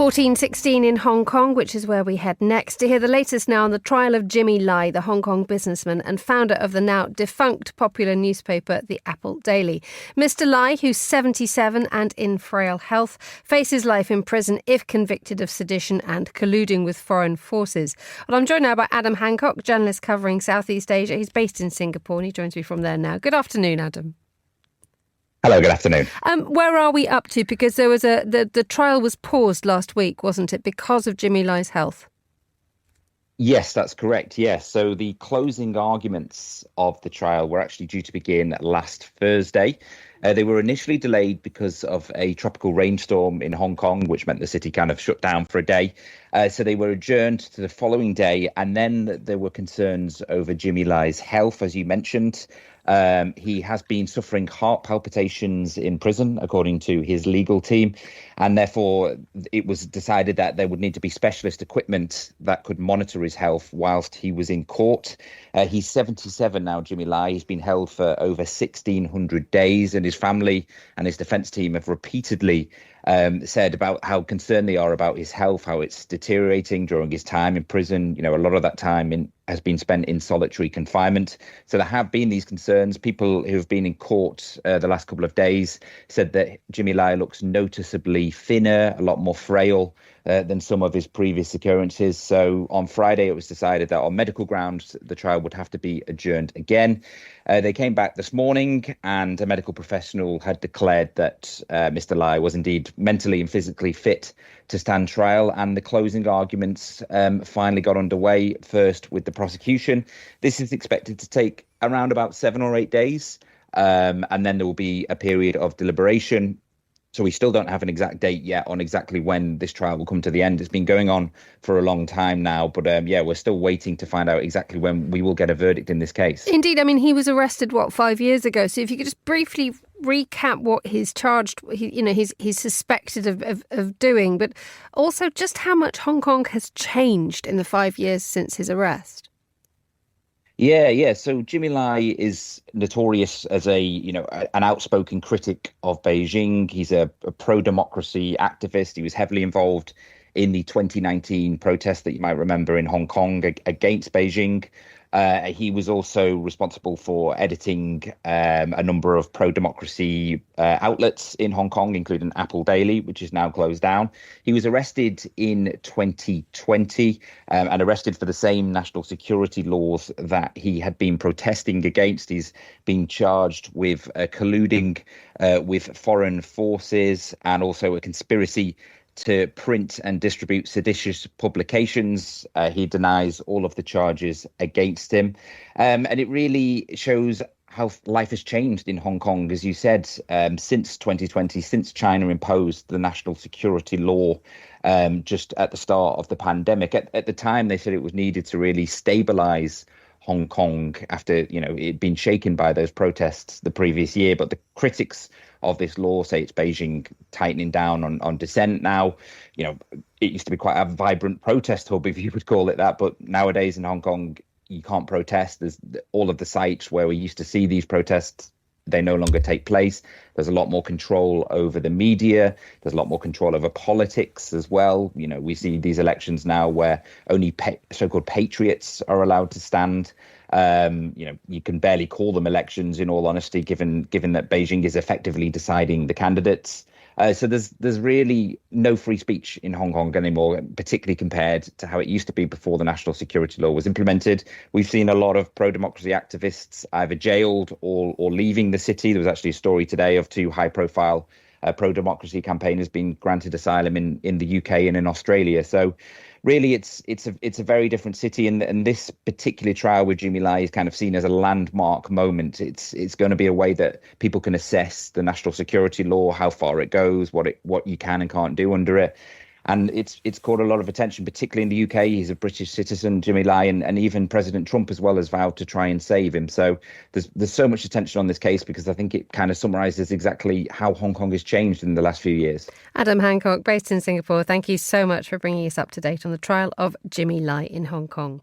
14:16 in Hong Kong, which is where we head next to hear the latest now on the trial of Jimmy Lai, the Hong Kong businessman and founder of the now defunct popular newspaper, The Apple Daily. Mr. Lai, who's 77 and in frail health, faces life in prison if convicted of sedition and colluding with foreign forces. Well, I'm joined now by Adam Hancock, journalist covering Southeast Asia. He's based in Singapore and he joins me from there now. Good afternoon, Adam. Hello, good afternoon. Where are we up to? Because there was the trial was paused last week, wasn't it, because of Jimmy Lai's health? Yes, that's correct. Yes. So the closing arguments of the trial were actually due to begin last Thursday. They were initially delayed because of a tropical rainstorm in Hong Kong, which meant the city kind of shut down for a day. So they were adjourned to the following day. And then there were concerns over Jimmy Lai's health, as you mentioned. He has been suffering heart palpitations in prison, according to his legal team. And therefore, it was decided that there would need to be specialist equipment that could monitor his health whilst he was in court. He's 77 now, Jimmy Lai. He's been held for over 1,600 days, and his family and his defence team have repeatedly said about how concerned they are about his health, how it's deteriorating during his time in prison. You know, a lot of that time has been spent in solitary confinement. So there have been these concerns. People who have been in court the last couple of days said that Jimmy Lai looks noticeably thinner, a lot more frail than some of his previous occurrences. So on Friday, it was decided that on medical grounds, the trial would have to be adjourned again. They came back this morning and a medical professional had declared that Mr. Lai was indeed mentally and physically fit to stand trial. And the closing arguments finally got underway, first with the prosecution. This is expected to take around about 7 or 8 days. And then there will be a period of deliberation. So we still don't have an exact date yet on exactly when this trial will come to the end. It's been going on for a long time now. But we're still waiting to find out exactly when we will get a verdict in this case. Indeed. I mean, he was arrested, 5 years ago? So if you could just briefly recap what he's charged, he's suspected of doing, but also just how much Hong Kong has changed in the 5 years since his arrest. Yeah. So Jimmy Lai is notorious as an outspoken critic of Beijing. He's a pro-democracy activist. He was heavily involved in the 2019 protest that you might remember in Hong Kong against Beijing. He was also responsible for editing a number of pro-democracy outlets in Hong Kong, including Apple Daily, which is now closed down. He was arrested in 2020 and arrested for the same national security laws that he had been protesting against. He's been charged with colluding with foreign forces and also a conspiracy to print and distribute seditious publications. He denies all of the charges against him. And it really shows how life has changed in Hong Kong, as you said, since 2020, since China imposed the national security law just at the start of the pandemic. At the time, they said it was needed to really stabilize Hong Kong after, it'd been shaken by those protests the previous year. But the critics of this law say it's Beijing tightening down on dissent now. It used to be quite a vibrant protest hub, if you would call it that. But nowadays in Hong Kong, you can't protest. There's all of the sites where we used to see these protests, they no longer take place. There's a lot more control over the media. There's a lot more control over politics as well. We see these elections now where only so-called patriots are allowed to stand. You can barely call them elections, in all honesty, given that Beijing is effectively deciding the candidates. So there's really no free speech in Hong Kong anymore, particularly compared to how it used to be before the national security law was implemented. We've seen a lot of pro-democracy activists either jailed or leaving the city. There was actually a story today of 2 high-profile pro-democracy campaigners being granted asylum in the UK and in Australia. So really, it's a very different city, and this particular trial with Jimmy Lai is kind of seen as a landmark moment. It's going to be a way that people can assess the national security law, how far it goes, what you can and can't do under it. And it's caught a lot of attention, particularly in the UK. He's a British citizen, Jimmy Lai, and even President Trump as well has vowed to try and save him. So there's so much attention on this case because I think it kind of summarises exactly how Hong Kong has changed in the last few years. Adam Hancock, based in Singapore, thank you so much for bringing us up to date on the trial of Jimmy Lai in Hong Kong.